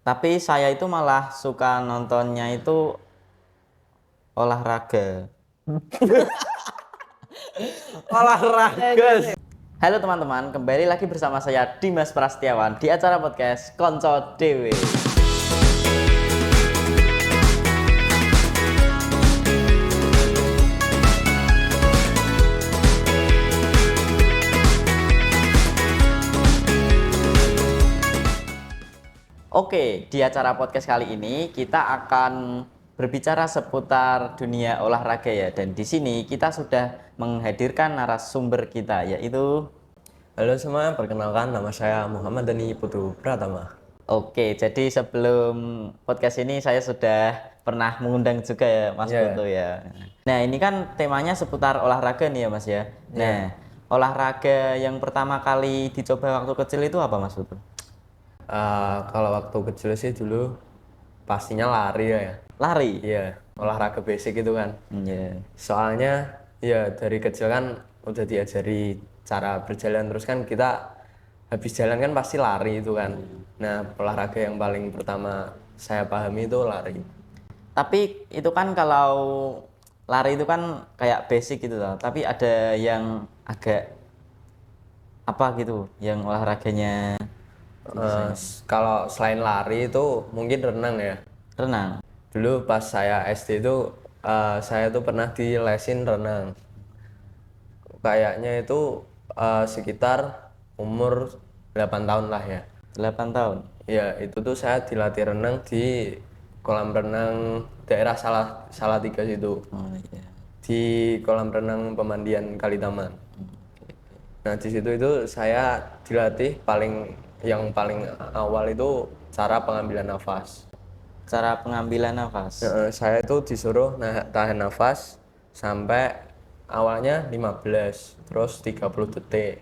Tapi saya itu malah suka nontonnya itu olahraga. Olahraga. Halo teman-teman, kembali lagi bersama saya Dimas Prastiawan di acara podcast Konco Dewe. Oke, di acara podcast kali ini kita akan berbicara seputar dunia olahraga ya. Dan di sini kita sudah menghadirkan narasumber kita yaitu. Halo semua, perkenalkan nama saya Muhammad Dani Putu Pratama. Oke, jadi sebelum podcast ini saya sudah pernah mengundang juga ya Mas Putu ya. Nah, ini kan temanya seputar olahraga nih ya Mas ya. Nah, olahraga yang pertama kali dicoba waktu kecil itu apa Mas Putu? Kalau waktu kecil sih dulu pastinya lari ya. Lari? Iya, olahraga basic gitu kan. Iya. Soalnya ya dari kecil kan udah diajari cara berjalan, terus kan kita habis jalan kan pasti lari itu kan. Nah, olahraga yang paling pertama saya pahami itu lari. Tapi itu kan kalau lari itu kan kayak basic gitu loh. Tapi ada yang agak apa gitu, yang olahraganya Kalau selain lari itu mungkin renang ya. renang. Dulu pas saya SD itu saya tuh pernah dilesin renang. Kayaknya itu sekitar umur 8 tahun lah ya. 8 tahun. Ya, itu tuh saya dilatih renang di kolam renang daerah Salatiga situ. Oh iya. Di kolam renang pemandian Kalitaman. Nah, di situ itu saya dilatih yang paling awal itu cara pengambilan nafas. Cara pengambilan nafas. Saya itu disuruh tahan nafas sampai awalnya 15, terus 30 detik,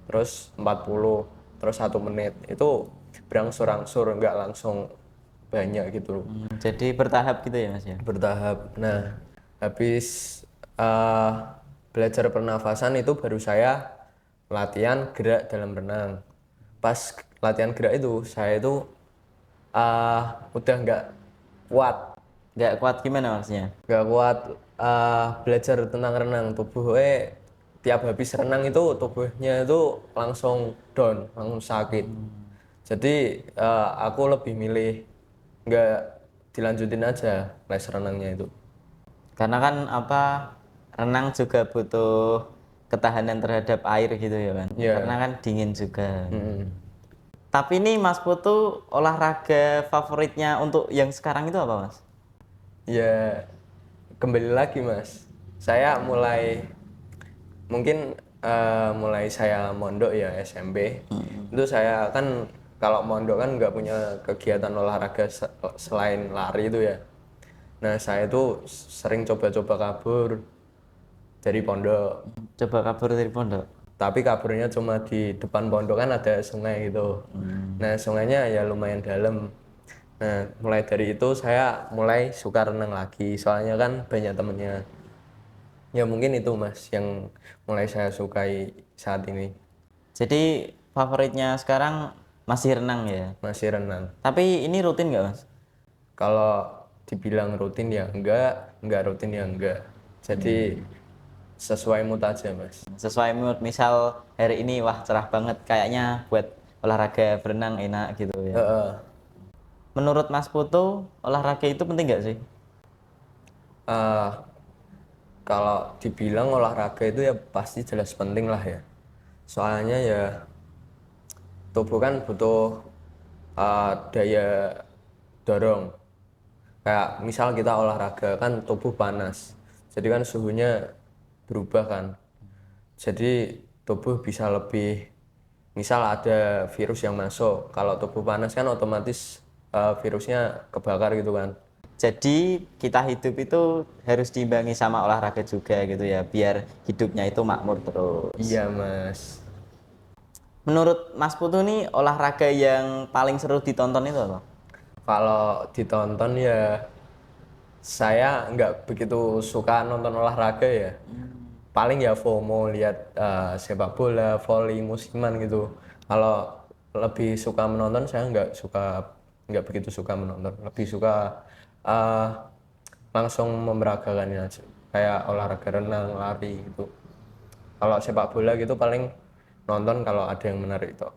terus 40, terus 1 menit. Itu berangsur-angsur, nggak langsung banyak gitu loh. Jadi bertahap gitu ya Mas ya. Bertahap. Nah, habis belajar pernafasan itu baru saya latihan gerak dalam renang. Pas latihan gerak itu, saya itu udah nggak kuat. Nggak kuat gimana maksudnya? Nggak kuat belajar tentang renang. Tubuhnya tiap habis renang itu tubuhnya itu langsung down, langsung sakit. Jadi aku lebih milih nggak dilanjutin aja les renangnya itu. Karena kan apa, renang juga butuh ketahanan terhadap air gitu ya kan. Iya. Karena kan dingin juga. Tapi ini Mas Putu olahraga favoritnya untuk yang sekarang itu apa Mas? Ya, kembali lagi Mas. Saya mungkin mulai saya mondok ya SMP. Itu saya kan kalau mondok kan nggak punya kegiatan olahraga selain lari itu ya. Nah, saya itu sering coba-coba kabur dari pondok. Coba kabur dari pondok. Tapi kaburnya cuma di depan pondok kan ada sungai gitu. Nah, sungainya ya lumayan dalam. Nah, mulai dari itu saya mulai suka renang lagi. Soalnya kan banyak temennya. Ya mungkin itu Mas yang mulai saya sukai saat ini. Jadi favoritnya sekarang masih renang ya. Masih renang. Tapi ini rutin nggak Mas? Kalau dibilang rutin ya enggak rutin ya enggak. Jadi sesuai mood aja Mas. Sesuai mood, misal hari ini wah cerah banget kayaknya buat olahraga berenang enak gitu ya. Heeh. Menurut Mas Putu olahraga itu penting nggak sih? Eh, Kalau dibilang olahraga itu ya pasti jelas penting lah ya. Soalnya ya tubuh kan butuh daya dorong. Kayak misal kita olahraga kan tubuh panas. Jadi kan suhunya berubah kan. Jadi tubuh bisa lebih, misal ada virus yang masuk. Kalau tubuh panas kan otomatis virusnya kebakar gitu kan. Jadi kita hidup itu harus diimbangi sama olahraga juga gitu ya, biar hidupnya itu makmur terus. Iya Mas. Menurut Mas Putu nih olahraga yang paling seru ditonton itu apa? Kalau ditonton ya saya nggak begitu suka nonton olahraga ya. Paling ya FOMO lihat sepak bola, voli, musiman gitu. Kalau lebih suka menonton saya nggak suka nggak begitu suka menonton, lebih suka eh, langsung memeragakannya aja, kayak olahraga renang, lari gitu. Kalau sepak bola gitu paling nonton kalau ada yang menarik itu,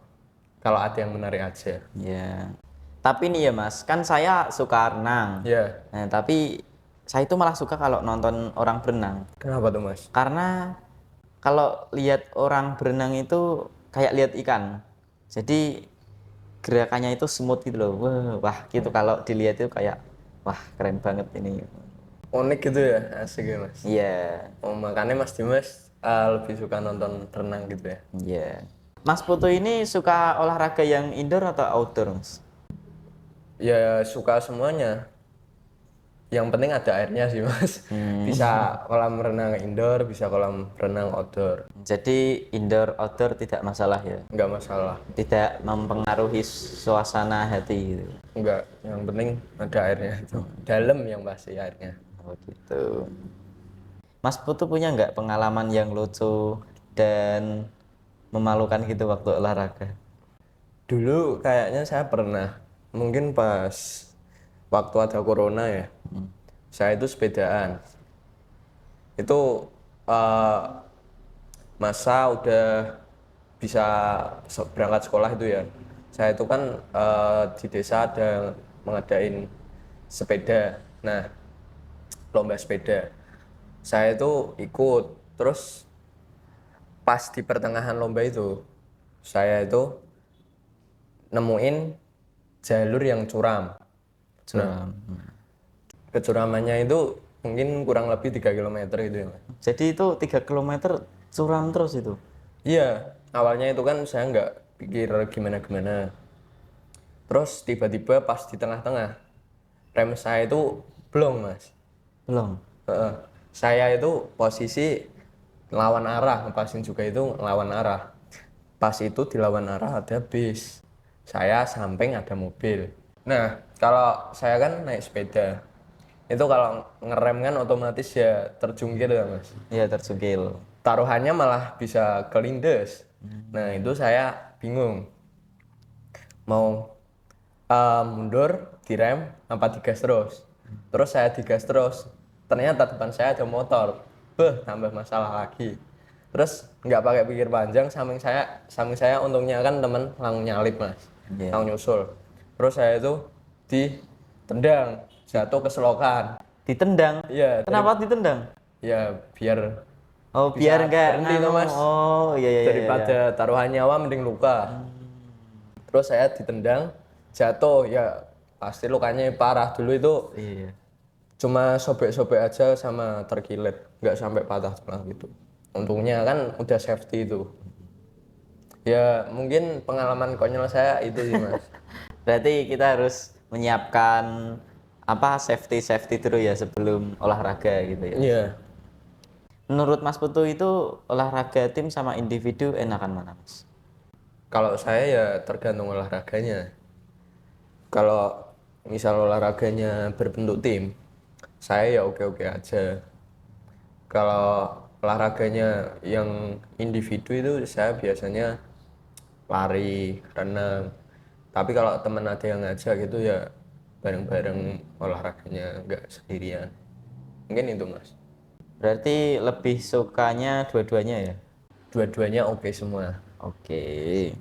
kalau ada yang menarik aja. Ya. Tapi nih ya Mas, kan saya suka renang. Ya, Nah, tapi saya itu malah suka kalau nonton orang berenang. kenapa tuh Mas? Karena kalau lihat orang berenang itu kayak lihat ikan. Jadi gerakannya itu smooth gitu loh. Wah, wah gitu kalau dilihat itu kayak wah keren banget ini. Unik gitu ya, asik ya Mas. Iya, Oh, makanya Mas Dimas lebih suka nonton renang gitu ya. iya. Mas Putu ini suka olahraga yang indoor atau outdoor, Mas? Ya suka semuanya. Yang penting ada airnya sih Mas. Bisa kolam renang indoor, bisa kolam renang outdoor. Jadi indoor outdoor tidak masalah ya. Nggak masalah. Tidak mempengaruhi suasana hati gitu. Nggak, yang penting ada airnya itu. Dalam yang pasti airnya. Oh gitu. Mas Putu punya nggak pengalaman yang lucu dan memalukan gitu waktu olahraga? Dulu kayaknya saya pernah, mungkin pas waktu ada corona ya, saya itu sepedaan. Itu eh, masa udah bisa berangkat sekolah itu ya. Saya itu kan di desa ada mengadain sepeda. Nah, lomba sepeda. Saya itu ikut. Terus pas di pertengahan lomba itu, saya itu nemuin jalur yang curam. Curam. Kecuramannya itu mungkin kurang lebih 3 km gitu ya, Mas. Jadi itu 3 kilometer curam terus itu. Iya, awalnya itu kan saya nggak pikir gimana-gimana. Terus tiba-tiba pas di tengah-tengah, rem saya itu blong, Mas. Belum. Heeh. Saya itu posisi lawan arah, ngepasin juga itu lawan arah. Pas itu di lawan arah ada bis. Saya samping ada mobil. Nah, kalau saya kan naik sepeda, itu kalau ngerem kan otomatis ya terjungkir ya Mas. Iya terjungkil. Taruhannya malah bisa kelindes. Nah, itu saya bingung. Mau mundur, direm, apa digas terus. Terus saya digas terus. Ternyata depan saya ada motor. Tambah masalah lagi. Terus nggak pakai pikir panjang, samping saya untungnya kan temen langsung nyalip Mas. Iya. Langsung nyusul. Terus saya itu ditendang, jatuh ke selokan. Ditendang. Iya, Kenapa ditendang? ya biar Oh, bisa biar enggak berhenti tuh, Mas. Oh, iya iya iya. daripada taruhan nyawa mending luka. Terus saya ditendang, jatuh, ya pasti lukanya parah. Dulu itu Iya. Iya. cuma sobek-sobek aja sama terkilir, nggak sampai patah tulang gitu. Untungnya kan udah safety itu. Ya mungkin pengalaman konyol saya itu sih Mas. Berarti kita harus menyiapkan apa safety dulu ya sebelum olahraga gitu ya. Iya, Menurut Mas Putu itu olahraga tim sama individu enakan mana, Mas? kalau saya ya tergantung olahraganya. Kalau misal olahraganya berbentuk tim, saya ya oke-oke aja. Kalau olahraganya yang individu itu saya biasanya lari, renang. Tapi kalau teman ada yang ngajak gitu ya bareng-bareng olahraganya, nggak sendirian. Mungkin itu Mas. Berarti lebih sukanya dua-duanya ya? Dua-duanya oke semua. Oke.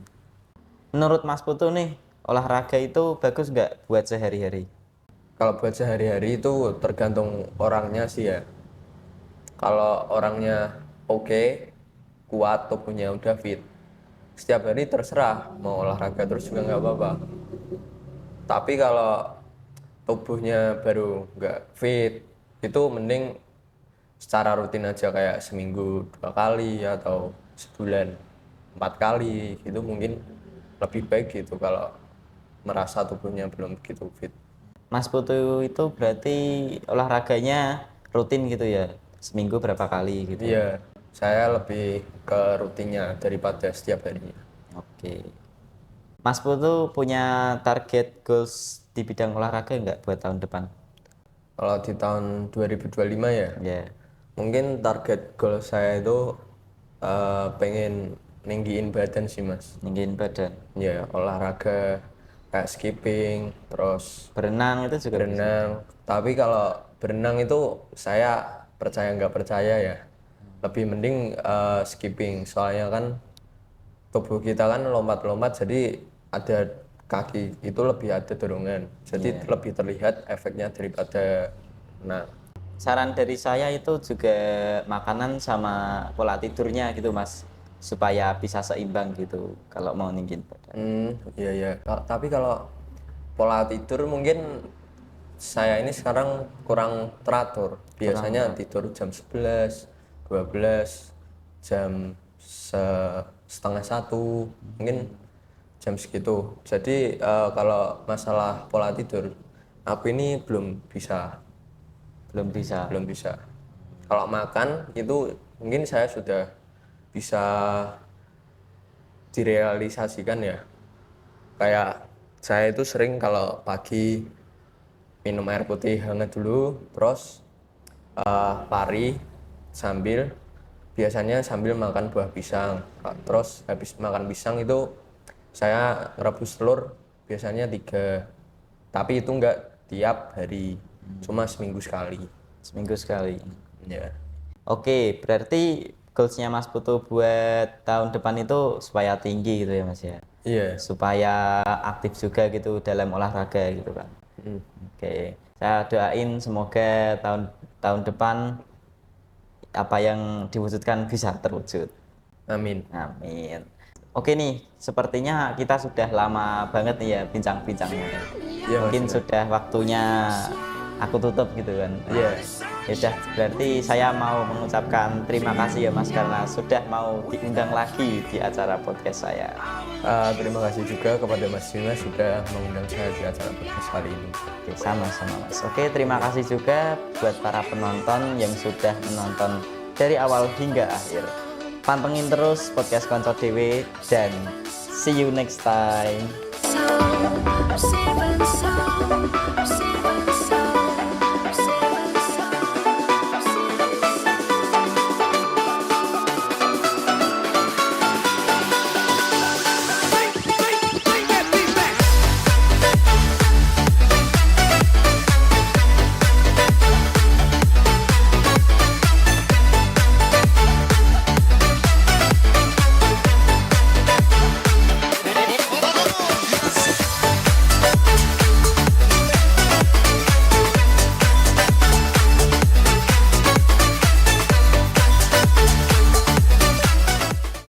Menurut Mas Putu nih, olahraga itu bagus nggak buat sehari-hari? Kalau buat sehari-hari itu tergantung orangnya sih ya. Kalau orangnya oke, kuat, tubuhnya udah fit, setiap hari terserah mau olahraga terus juga nggak apa-apa. Tapi kalau tubuhnya baru nggak fit, itu mending secara rutin aja kayak seminggu 2 kali atau sebulan 4 kali gitu mungkin lebih baik gitu kalau merasa tubuhnya belum begitu fit. Mas Putu itu berarti olahraganya rutin gitu ya? Seminggu berapa kali gitu? Iya, saya lebih ke rutinnya daripada setiap harinya. Oke. Mas Putu punya target goals di bidang olahraga nggak buat tahun depan? Kalau di tahun 2025 ya, Ya, mungkin target goal saya itu pengen ninggiin badan sih Mas. ninggiin badan. Ya, olahraga kayak skipping, terus Berenang itu juga bisa. berenang. Tapi kalau berenang itu saya percaya nggak percaya ya. Lebih mending skipping, soalnya kan tubuh kita kan lompat-lompat, jadi ada kaki itu lebih ada dorongan, jadi lebih terlihat efeknya daripada nah. Saran dari saya itu juga makanan sama pola tidurnya gitu Mas, supaya bisa seimbang gitu kalau mau ninggiin badan. Iya ya. Tapi kalau pola tidur mungkin saya ini sekarang kurang teratur. Biasanya tidur jam 11, 12, jam setengah satu, mungkin jam segitu. Jadi kalau masalah pola tidur, aku ini belum bisa. Belum bisa. Belum bisa. Kalau makan itu mungkin saya sudah bisa direalisasikan ya. Kayak saya itu sering kalau pagi minum air putih hangat dulu, terus lari biasanya sambil makan buah pisang. Terus habis makan pisang itu saya rebus telur biasanya 3, tapi itu enggak tiap hari, cuma seminggu sekali. Seminggu sekali. Ya. Oke, berarti goalsnya Mas Putu buat tahun depan itu supaya tinggi gitu ya Mas ya. Iya. Supaya aktif juga gitu dalam olahraga gitu kan. Oke, saya doain semoga tahun depan apa yang diwujudkan bisa terwujud. Amin. Amin. Oke nih, sepertinya kita sudah lama banget nih ya bincang-bincangnya. Iya, Mungkin Mas. sudah waktunya aku tutup gitu kan. Iya. Ya udah, berarti saya mau mengucapkan terima kasih ya Mas karena sudah mau diundang lagi di acara podcast saya. Terima kasih juga kepada Mas Dimas sudah mengundang saya di acara podcast kali ini. Oke, sama-sama Mas. Oke, terima kasih juga buat para penonton yang sudah menonton dari awal hingga akhir. Pantengin terus podcast Konco Dewe dan see you next time. I'm saving some, I'm saving